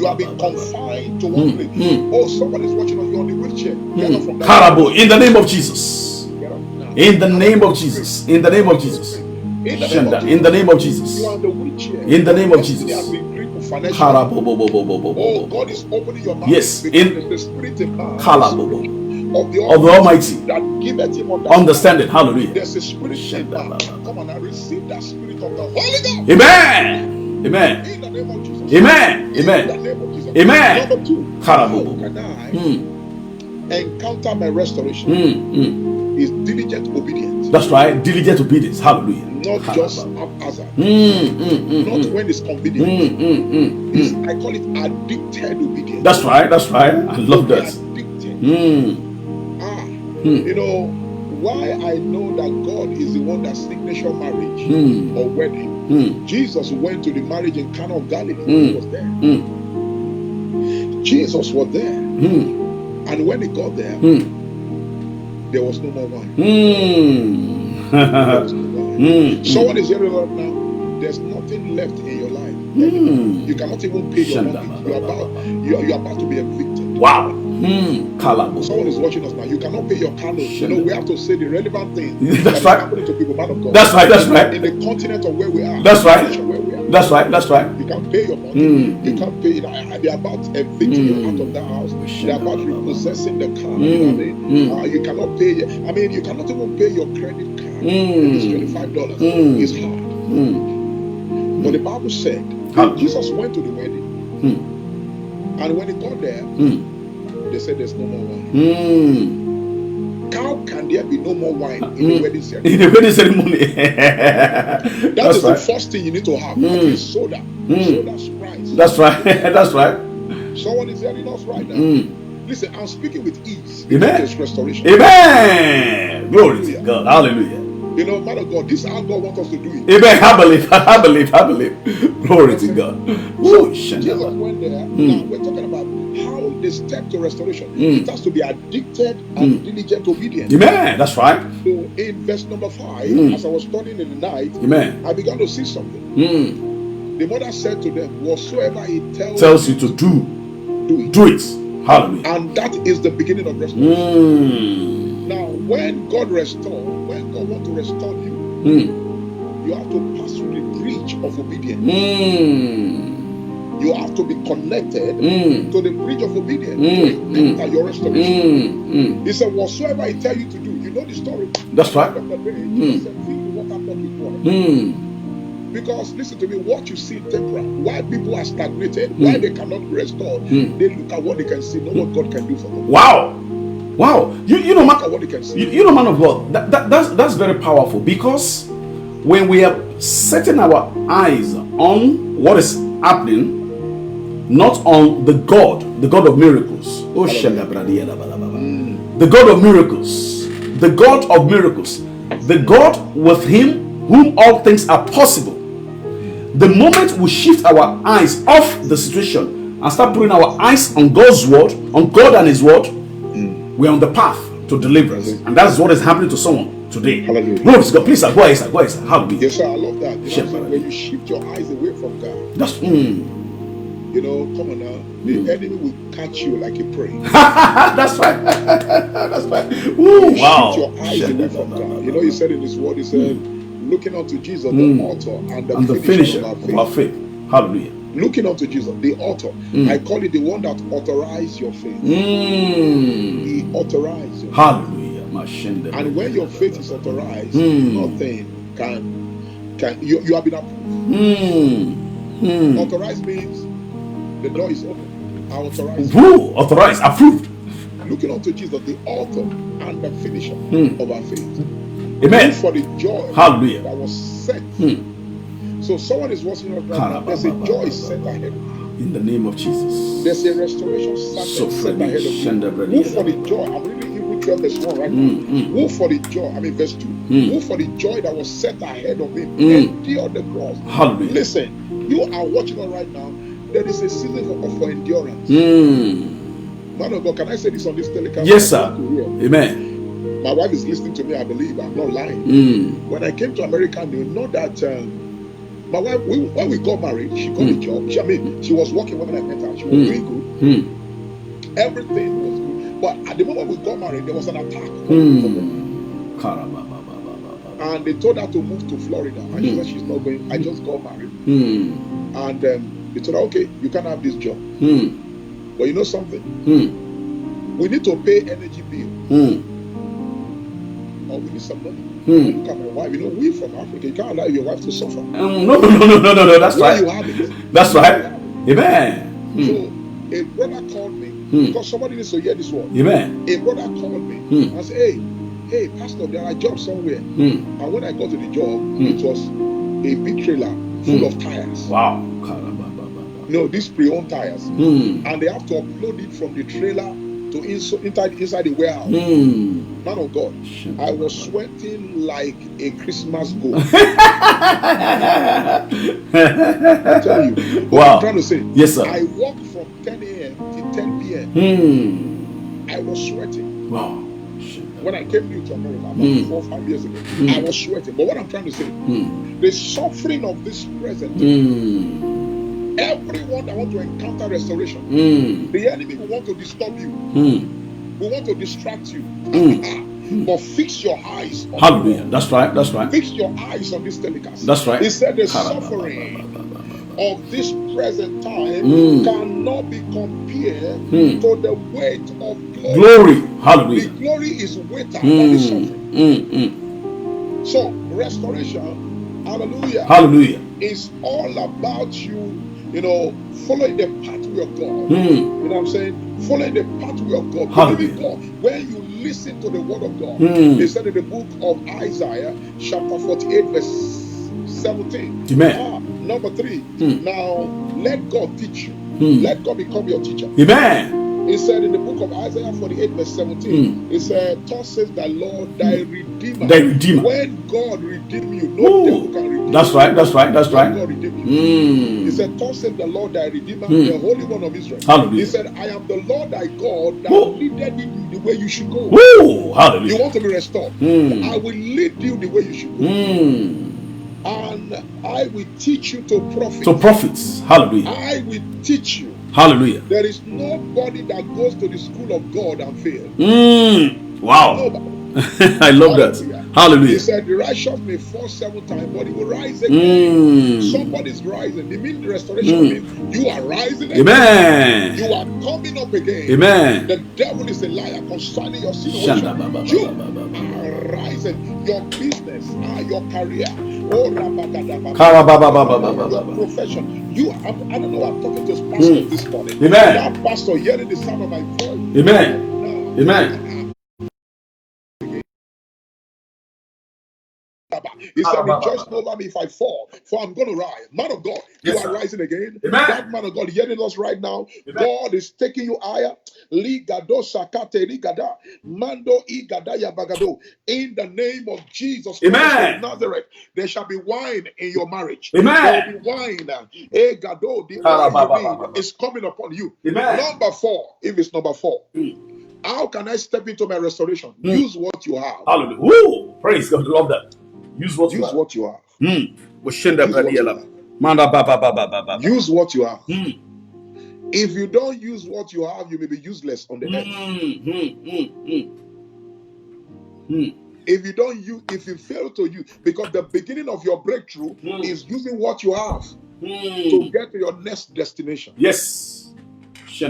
have been confined to one place. Oh, someone is watching us. You're on the wheelchair. Get up from that. Carabo, in the name of Jesus. Get up now. In the name of Jesus. In the name of Jesus. In the name of Jesus. You are on the wheelchair. In the name of Jesus. Oh, God is opening your mouth. Yes, in the spirit of man of the Almighty that giveth him understanding. Hallelujah. There's a spirit in man. Come on, I receive that spirit of the Holy Ghost. Amen. Amen. In the name of Jesus. Amen. Amen. In the name of Jesus. Amen. Number 2. How can I encounter my restoration? Is diligent obedience. That's right. Diligent obedience. Hallelujah. Not just haphazard. Not when it's convenient. I call it addicted obedience. That's right. That's right. I love that. Addicted. You know why I know that God is the one that signature marriage or wedding. Jesus went to the marriage in Cana of Galilee. He was there. Jesus was there. And when he got there, there was no more wine. Someone is hearing right now. There's nothing left in your life. You cannot even pay your mortgage. You're about to be evicted. Wow. Someone is watching us now. You cannot pay your car loan. You know, we have to say the relevant thing. That's right. Happening to people, man of God. That's right. That's right. In the continent of where we are. That's right. Where we are. That's right. That's right. You can't pay your money. You can't pay it. They're about evicting you out of that house. They're about repossessing the car. You know what I mean? You cannot pay. I mean, you cannot even pay your credit card. It's $25. It's hard. But the Bible said that Jesus went to the wedding, and when he got there, they said there's no more wine. How can there be no more wine in the wedding ceremony? In the wedding ceremony. That is the first thing you need to have. Soda. Soda Sprite. That's right. That's right. Someone is hearing us right now. Listen, I'm speaking with ease. Amen. There's restoration. Amen. Glory to God. Hallelujah. You know, man of God, this is how God wants us to do it. Amen. I believe. Glory to God. So Jesus went there. Now we're talking about how the step to restoration. It has to be addicted and diligent obedience. Amen. That's right. So in verse number 5, as I was studying in the night, I began to see something. The mother said to them, whatsoever he tells you to do it. Hallelujah. And that is the beginning of restoration. Now, when God wants to restore you, you have to pass through the bridge of obedience. You have to be connected to the bridge of obedience to enter your restoration. He said, whatsoever I tell you to do, you know the story. That's right. Jesus said, fill the water pot with water. Because listen to me, what you see temporal, why people are stagnated, why they cannot restore, they look at what they can see, not what God can do for them. Wow. You know, man, what they can see. You know, man of God, that's very powerful, because when we are setting our eyes on what is happening, not on the God of miracles. The God of miracles. The God of miracles. The God with him whom all things are possible. The moment we shift our eyes off the situation and start putting our eyes on God's word, on God and his word, we're on the path to deliverance. And that's what is happening to someone today. Hallelujah. Lord, God, please, go ahead, sir. Hallelujah. Yes, sir, I love that. You know, when you shift your eyes away from God, that's you know, come on now, the enemy will catch you like a prey. That's right. That's right. Ooh, wow. Shift your eyes away from God. You know, he said in his word, he said, looking unto Jesus, the author and the finisher of our faith. Hallelujah. Looking unto Jesus, the author. I call it the one that authorized your faith. He authorized your faith. Hallelujah. And when your faith is authorized, nothing can You have been approved. Authorized means the door is open. I authorize. Authorized, approved. Looking unto Jesus, the author and the finisher of our faith. Amen. For the joy Hallelujah. that was set. So someone is watching us right now. There's a joy set ahead of you. In the name of Jesus. There's a restoration set ahead of you. Move for the joy. I'm reading Hebrews 12 verse 1 right now. Move for the joy. Verse 2. Move for the joy that was set ahead of him. Endure the cross. Hallelujah. Listen, you are watching us right now. There is a season for endurance. Man of God, can I say this on this telecast? Yes, sir. Amen. My wife is listening to me, I believe. I'm not lying. When I came to America, you know that my wife, when we got married, she got a job. She was working when I met her. She was doing good. Everything was good. But at the moment we got married, there was an attack. And they told her to move to Florida. And she said she's not going. I just got married. And they told her, okay, you can have this job. But you know something? We need to pay energy bill. Or we need some money. Look at my wife. You know, we from Africa, you can't allow your wife to suffer. No. That's right. You have it. That's right. Amen. So a brother called me because somebody needs to hear this word. Amen. A brother called me and said, hey, Pastor, there are jobs somewhere. And when I got to the job, it was a big trailer full of tires. Wow. No, these pre-owned tires. And they have to upload it from the trailer to inside the warehouse. Man of God, I was sweating like a Christmas goat. I tell you. What I'm trying to say. Yes, sir. I walked from 10 a.m. to 10 p.m. I was sweating. Wow. When I came new to America about 4 or 5 years ago, I was sweating. But what I'm trying to say, the suffering of this present everyone that want to encounter restoration, the enemy will want to disturb you, will want to distract you. But fix your eyes on Hallelujah. That's right. That's right. Fix your eyes on this telecast. That's right. He said the suffering of this present time cannot be compared to the weight of glory. Hallelujah. The glory is weighter than the suffering. So restoration, hallelujah, is all about you, following the pathway of God. You know what I'm saying? Following the pathway of God. Believing God. When you listen to the word of God, they said in the book of Isaiah, chapter 48, verse 17. Amen. Number 3. Now let God teach you. Let God become your teacher. Amen. It said in the book of Isaiah 48 verse 17, it said, thus says the Lord thy Redeemer. Thy Redeemer. When God redeem you, no devil can redeem That's you. right, that's right, that's right. God redeem you. He said, thus says the Lord thy Redeemer, the Holy One of Israel. Hallelujah. He said, I am the Lord thy God that leaded you the way you should go. Hallelujah. You want to be restored? I will lead you the way you should go. And I will teach you to profit. To profits. Hallelujah. I will teach you. Hallelujah. There is nobody that goes to the school of God and fails. Wow. Nobody. I love that. Hallelujah. He said the righteous may fall 7 times, but he will rise again. Somebody's rising. They mean the restoration means you are rising again. Amen. You are coming up again. Amen. The devil is a liar concerning your situation. You are rising. Your business, your career, your profession. I don't know. I'm talking to pastor this morning. Amen. That pastor hearing the sound of my voice. Amen. Amen. He said, rejoice over me if I fall, for I'm going to rise. Man of God, you are rising again. Amen. That man of God hearing us right now. Amen. God is taking you higher. Mando in the name of Jesus Christ of Nazareth, there shall be wine in your marriage. Amen. There will be wine. The oil you need is coming upon you. Amen. Number 4, if it's number 4. How can I step into my restoration? Use what you have. Hallelujah. Woo! Praise God. Love that. Use what you have. Use what you have. Use what you have. If you don't use what you have, you may be useless on the earth. If you fail to use, because the beginning of your breakthrough is using what you have to get to your next destination. Yes. They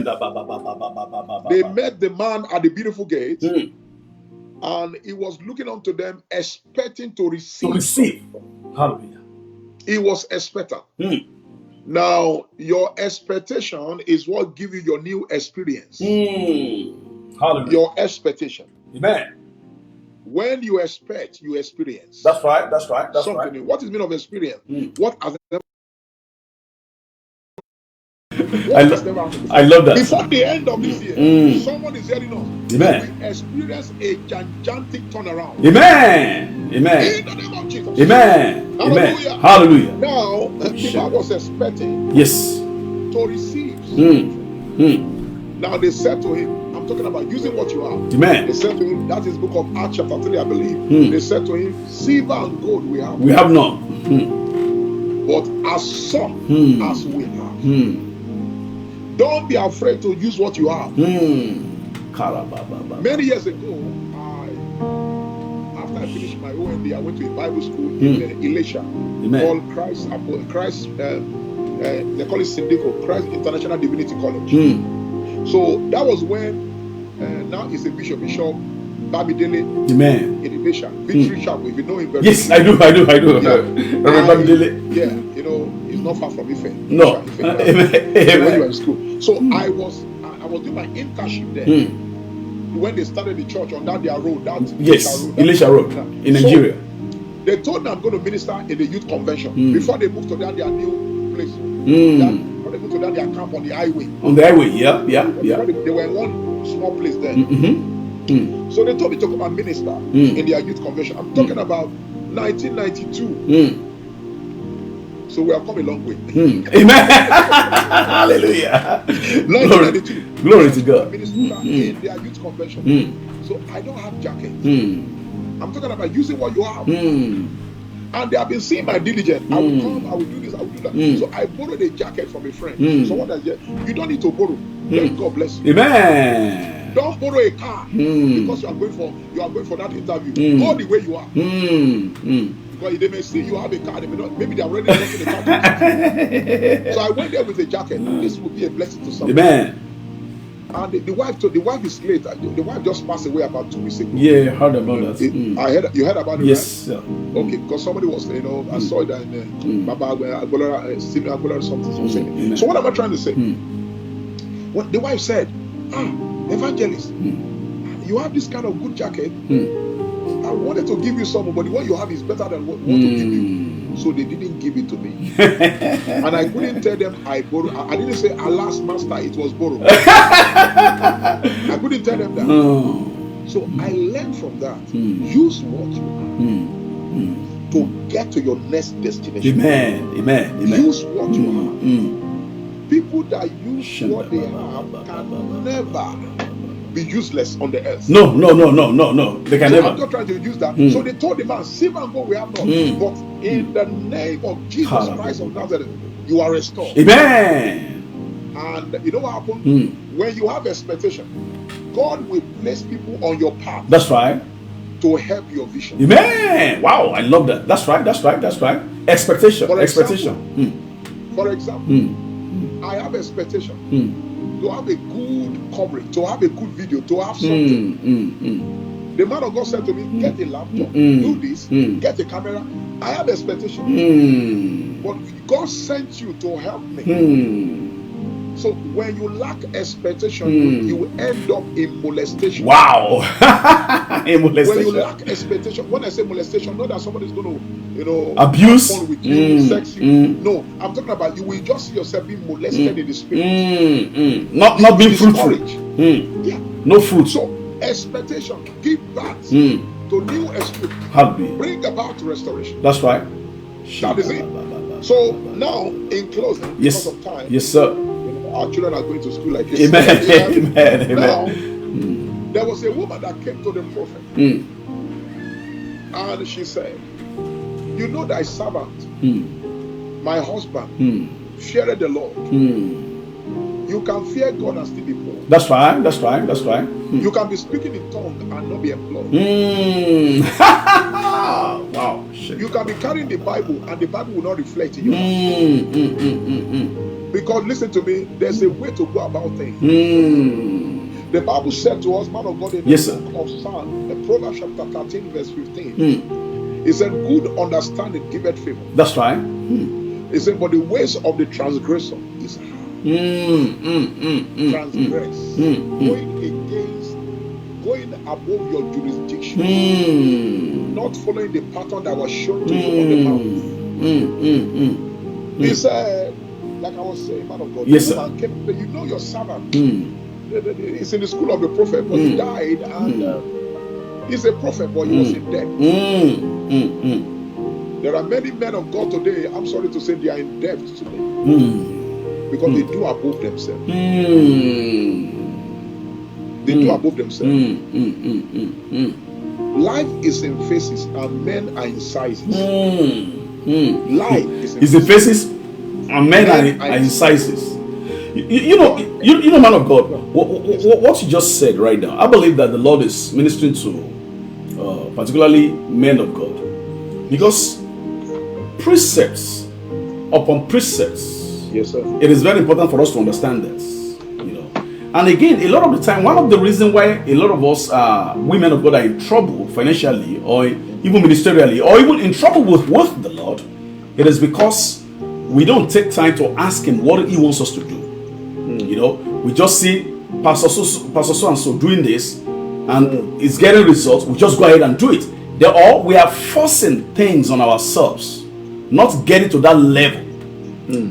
met the man at the beautiful gate, and he was looking unto them, expecting to receive. Hallelujah. He was expectant. Mm. Now, your expectation is what gives you your new experience. Hallelujah. Your expectation. Amen. When you expect, you experience. That's right. That's right. That's Something right. new. What is meaning of experience? Mm. What has never I love that. Before the end of this year, someone is hearing us. Amen. We experience a gigantic turnaround. Amen. Amen. In the name of Jesus. Amen. Hallelujah. Amen. Hallelujah. Now, the man was expecting Yes. to receive. Now they said to him, I'm talking about using what you have. Amen. They said to him, that is book of Acts chapter 3, I believe. They said to him, silver and gold we have. We have none. But as some as we have. Don't be afraid to use what you have. Many years ago, after I finished my OND, I went to a Bible school in Elisha called Christ. They call it Syndico, Christ International Divinity College. So that was when now it's a Bishop Bamidele. Amen. In Elisha, Victory Chapel. If you know him very yes, well. I do. Yeah, Bamidele. yeah, you know, it's not far from Ife. No. Ife, when you were in school. So I was doing my internship there. When they started the church on that their road, Elisha Road in Nigeria. So, they told me I'm going to minister in the youth convention before they moved to their new place. Before they moved to their camp on the highway. On the highway, yeah. They were in one small place there. So they told me to come and minister in their youth convention. I'm talking about 1992. So we have come a long way. Amen. Hallelujah. 1992. Glory to God. Minister in their youth convention. So I don't have jackets. I'm talking about using what you have. And they have been seeing my diligence. I will come, I will do this, I will do that. So I borrowed a jacket from a friend. So what I said, you don't need to borrow. Let God bless you. Amen. Don't borrow a car because you are going for that interview. Go the way you are. Because they may see you have a car, they may not, maybe they are already getting the car. So I went there with a jacket. This will be a blessing to somebody. Amen. And the wife is late. The wife just passed away about 2 weeks ago. Yeah, I heard about that. You heard about it, yes, right? sir. Okay, because somebody was, I saw that in Baba Stephen Agbola something. So what am I trying to say? What the wife said, evangelist, you have this kind of good jacket. I wanted to give you some, but what you have is better than what to give you. So they didn't give it to me. And I couldn't tell them I borrowed. I didn't say, alas, master, it was borrowed. I couldn't tell them that. So I learned from that. Use what you have to get to your next destination. Amen. Use what you have. People that use what they have can never be useless on the earth. No. They can never. I'm not trying to use that. So they told the man, silver and gold we have not. But in the name of Jesus Christ of Nazareth, you are restored. Amen. And you know what happened? When you have expectation, God will place people on your path. That's right. To help your vision. Amen. Wow, I love that. That's right. Expectation. For example, I have expectation to have a good coverage, to have a good video, to have something. The man of God said to me, get a laptop, do this, get a camera. I have expectation. But God sent you to help me. So when you lack expectation, you end up in molestation. Wow. In molestation. When you lack expectation, when I say molestation, not that somebody is going to, abuse, have fun with you, sex you. No, I'm talking about you will just see yourself being molested in the spirit. Not being fruitful. Yeah. No fruit. So expectation, give birth to new experience. Bring about restoration. That's right. That is it. So now, in closing, because of time, yes, sir. Our children are going to school like this. Amen. Now, there was a woman that came to the prophet, and she said, "You know thy servant, my husband, feared the Lord. You can fear God and still be poor. That's right. You can be speaking in tongues and not be employed. Wow. Shit. You can be carrying the Bible and the Bible will not reflect in your life. Because listen to me, there's a way to go about things. The Bible said to us, man of God, in the book of Psalm, the Proverbs chapter 13, verse 15, it said, good understanding giveth favor. That's right. He said, but the ways of the transgressor is hard. Transgress. Going above your jurisdiction. Not following the pattern that was shown to you on the mountain. He said, like I was saying, man of God, yes, sir. You know your servant. He's in the school of the prophet, but he died, and he's a prophet, but he was in debt. There are many men of God today, I'm sorry to say, they are in debt today. Because they do above themselves. They do above themselves. Life is in phases, and men are in sizes. Life is in phases, and men are in sizes. You know, man of God, what you just said right now, I believe that the Lord is ministering to particularly men of God, because precepts upon precepts. Yes, sir. It is very important for us to understand this. And again, a lot of the time, one of the reasons why a lot of us women of God are in trouble financially, or even ministerially, or even in trouble with the Lord, it is because we don't take time to ask Him what He wants us to do. We just see Pastor so and so doing this, and it's getting results. We just go ahead and do it. Or we are forcing things on ourselves, not getting to that level.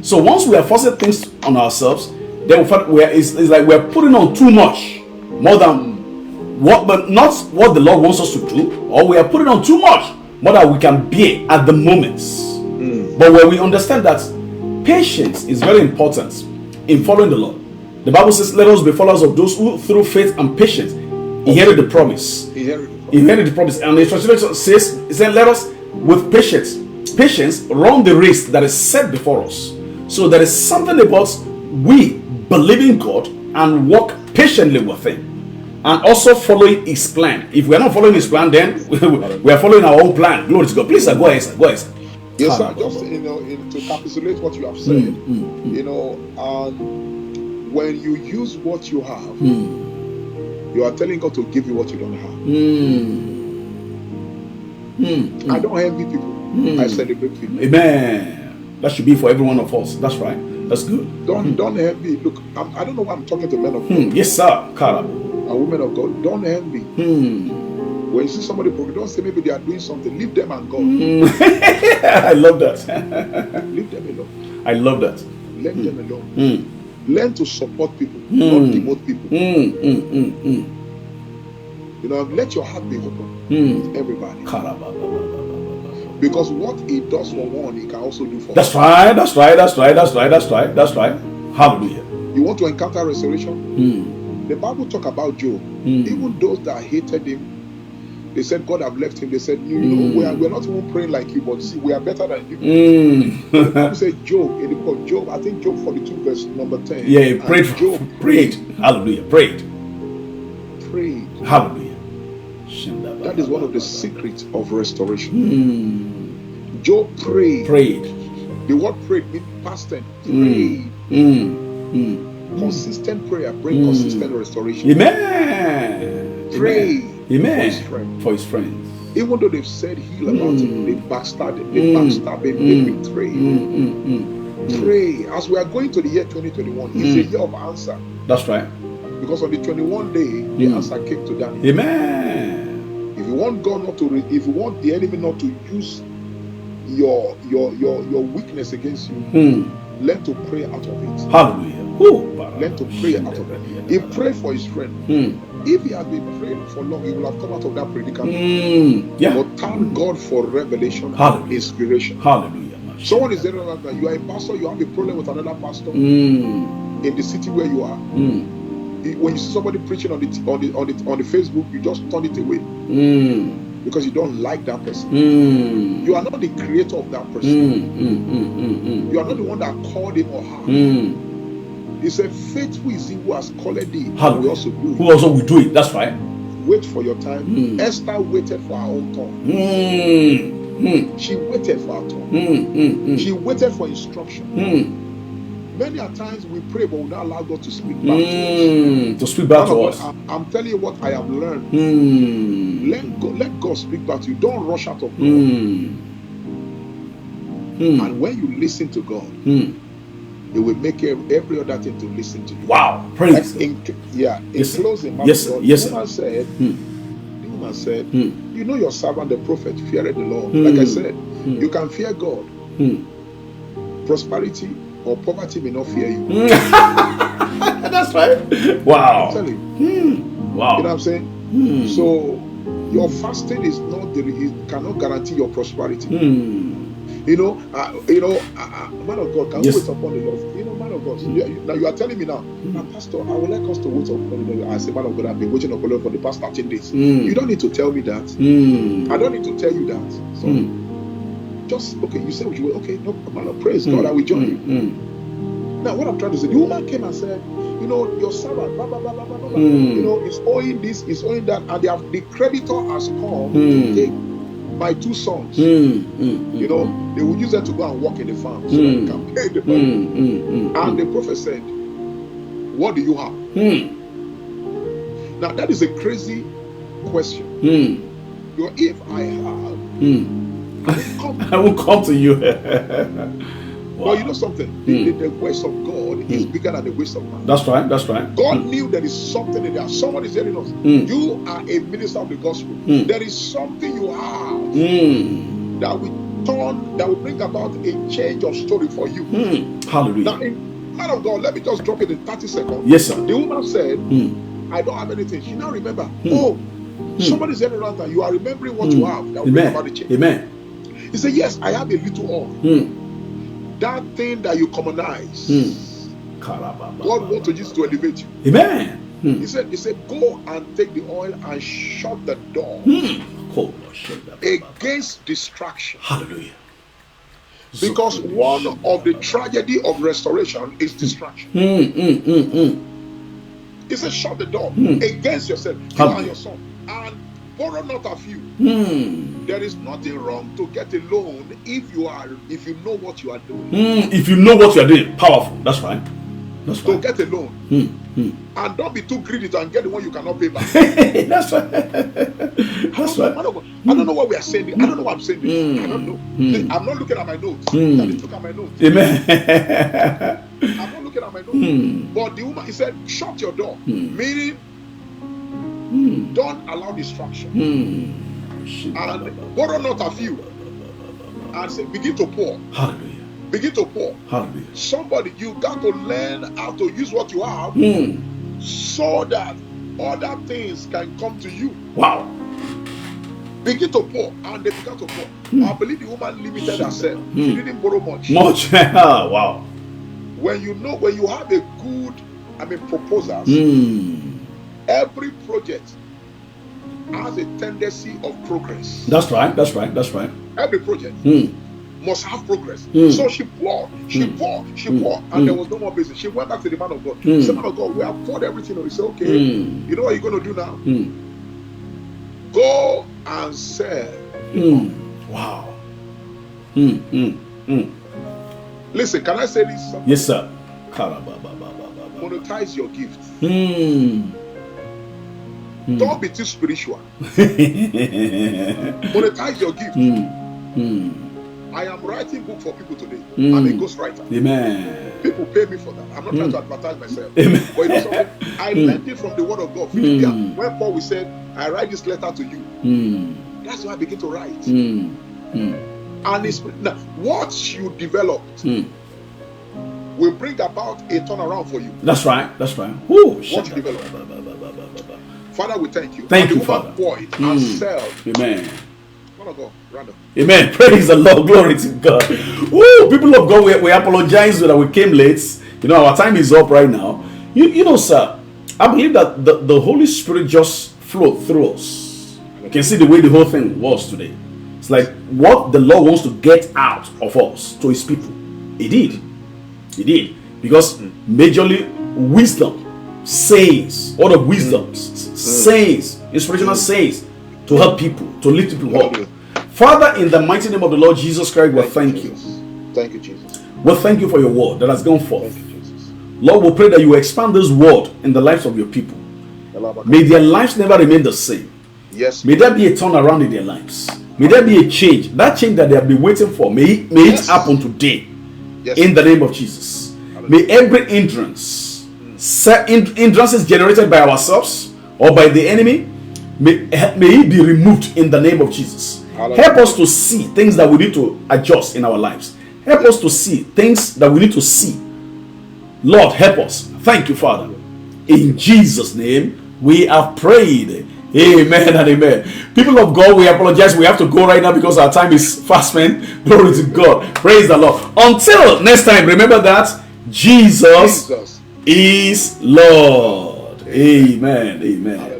So once we are forcing things on ourselves, then it's like we're putting on too much, more than but not what the Lord wants us to do, or we are putting on too much more than we can bear at the moments. But when we understand that patience is very important in following the Lord, the Bible says, "Let us be followers of those who, through faith and patience, inherit the promise." Inherit the promise, and the translation says, "Let us with patience run the race that is set before us." So there is something about we believing God and walk patiently with Him, and also following His plan. If we are not following His plan, then we are following our own plan. Glory to God. Please, sir, go ahead, sir. Go ahead, sir. Yes, sir. Just to capitulate what you have said, when you use what you have, you are telling God to give you what you don't have. I don't envy people. I celebrate people. Amen. That should be for every one of us. That's right. That's good. Don't envy. Look, I don't know why I'm talking to men of God. Yes, sir. Kara. And women of God, don't envy. When you see somebody progress, don't say maybe they are doing something. Leave them and God. I love that. Leave them alone. I love that. Let them alone. Learn to support people, not demote people. Let your heart be open with everybody. Because what He does for one, He can also do for That's one. right. That's right. Hallelujah. You want to encounter restoration? The Bible talk about Job. Even those that hated him, they said God have left him. They said, we're not even praying like you, but see, we are better than you. The Bible said Job, in the book of Job, I think Job 42 verse number 10. Yeah, he prayed. Prayed. Hallelujah. Prayed. Hallelujah. That is one of the secrets of restoration. Job prayed. The word prayed means past tense. Prayed. Consistent prayer brings consistent restoration. Amen. Pray. Amen. For his friends. Even though they've said heal about him, they backstabbed, they betrayed. Pray. As we are going to the year 2021, it's a year of answer. That's right. Because on the 21st day, the answer came to Daniel. Amen. If you want God not to, if you want the enemy not to use your weakness against you, learn to pray out of it. Hallelujah. Learn to pray out of it. He prayed for his friend. If he had been praying for long, he would have come out of that predicament. But thank God for revelation and inspiration. Hallelujah. Someone is there like that. You are a pastor, you have a problem with another pastor in the city where you are. When you see somebody preaching on the Facebook, you just turn it away because you don't like that person. You are not the creator of that person. You are not the one that called him or her. He said, "Faithful is he who has called thee, who also do it." Who also will do it. That's right. Wait for your time. Esther waited for her own turn. She waited for her turn. She waited for instruction. Many a times we pray, but we don't allow God to speak back to us. I'm telling you what I have learned. Let God speak back to you. Don't rush out of God. And when you listen to God, it will make every other thing to listen to you. Wow. Praise. In Yes, sir. closing, Yes, sir. God, Yes, the sir. woman said, you know your servant, the prophet, feared the Lord. Like I said, you can fear God. Prosperity or poverty may not fear you. That's right. Wow. I'm telling you. Wow. You know what I'm saying? So your fasting is not it cannot guarantee your prosperity. You know, man of God, can we wait upon the Lord? You know, man of God, now you are telling me now, Pastor, I would like us to wait upon the Lord. I say, man of God, I've been waiting upon the Lord for the past 13 days. You don't need to tell me that. I don't need to tell you that. So just, okay, you said what you will. Okay, no, man of praise God, I will join you. Now, what I'm trying to say, the woman came and said, you know, your servant, blah, blah, blah, blah, blah, blah. You know, is owing this, is owing that, and the creditor has come to take my 2 sons. You know, they will use them to go and work in the farm so that they can pay the money. And the prophet said, what do you have? Now, that is a crazy question. You know, if I have, I will come to you. But you know something? The ways of God is bigger than the ways of man. That's right. That's right. God knew there is something in there. Someone is telling us, you are a minister of the gospel. There is something you have that will bring about a change of story for you. Hallelujah. Now, man of God, let me just drop it in 30 seconds. Yes, sir. The woman said, I don't have anything. She now remember, somebody said around that you are remembering what you have that will bring about the change. Amen. He said, yes, I have a little oil. That thing that you commonize, God wants to use to elevate you. Amen. He said, go and take the oil and shut the door against distraction. Hallelujah. Because one of the tragedy of restoration is distraction. He said, shut the door against yourself, you and your son, and borrow not of you. There is nothing wrong to get a loan if you know what you are doing. If you know what you are doing, powerful. That's right. That's to right. get a loan. And don't be too greedy to get the one you cannot pay back. That's right. That's right. I don't know what we are saying. I don't know what I'm saying. I don't know. I'm not looking at my notes. Please look at my notes. Amen. I'm not looking at my notes. But the woman, he said, shut your door. Meaning, don't allow distraction. And borrow not a few. And say, begin to pour. Hallelujah. Begin to pour. Hallelujah. Somebody, you got to learn how to use what you have so that other things can come to you. Wow. Begin to pour. And they began to pour. I believe the woman limited herself. She didn't borrow much. Wow. When you have a good, proposals, every project has a tendency of progress. That's right. That's right. That's right. Every project must have progress. So she poured, and there was no more business. She went back to the man of God. She said, man of God, we have poured everything. He said, okay, you know what you're going to do now? Go and sell. Wow. Listen, can I say this? Yes, sir. Monetize your gift. Don't be too spiritual. Monetize your gift. I am writing book for people today. I'm a ghostwriter. Amen. People pay me for that. I'm not trying to advertise myself. Amen. But you know something? I learned it from the word of God. Philippians, when Paul we said, I write this letter to you. That's why I begin to write. And it's now what you developed will bring about a turnaround for you. That's right. That's right. Woo. What you developed. Father, we thank you. Thank you, Father. And sell. Amen. Go, Randall. Amen. Praise the Lord. Glory to God. Woo, people of God, we apologize that we came late. You know, our time is up right now. You know, sir, I believe that the Holy Spirit just flowed through us. You can see the way the whole thing was today. It's like what the Lord wants to get out of us to his people. He did. He did. Because majorly wisdom says, all of wisdom says, inspirational says, to help people, to lift people up. Father, in the mighty name of the Lord Jesus Christ, we thank you. Thank you, Jesus. We thank you for your word that has gone forth. Thank you, Jesus. Lord, we pray that you expand this word in the lives of your people. May their lives never remain the same. Yes. May there be a turnaround in their lives. May there be a change. That change that they have been waiting for, may it happen today. Yes. In the name of Jesus. May every hindrances generated by ourselves or by the enemy, may it be removed in the name of Jesus. Hallelujah. Help us to see things that we need to adjust in our lives. Help us to see things that we need to see. Lord, help us. Thank you, Father. In Jesus' name, we have prayed. Amen and amen. People of God, we apologize. We have to go right now because our time is fast spent. Glory to God. Praise the Lord. Until next time, remember that Jesus is Lord. Amen. Amen.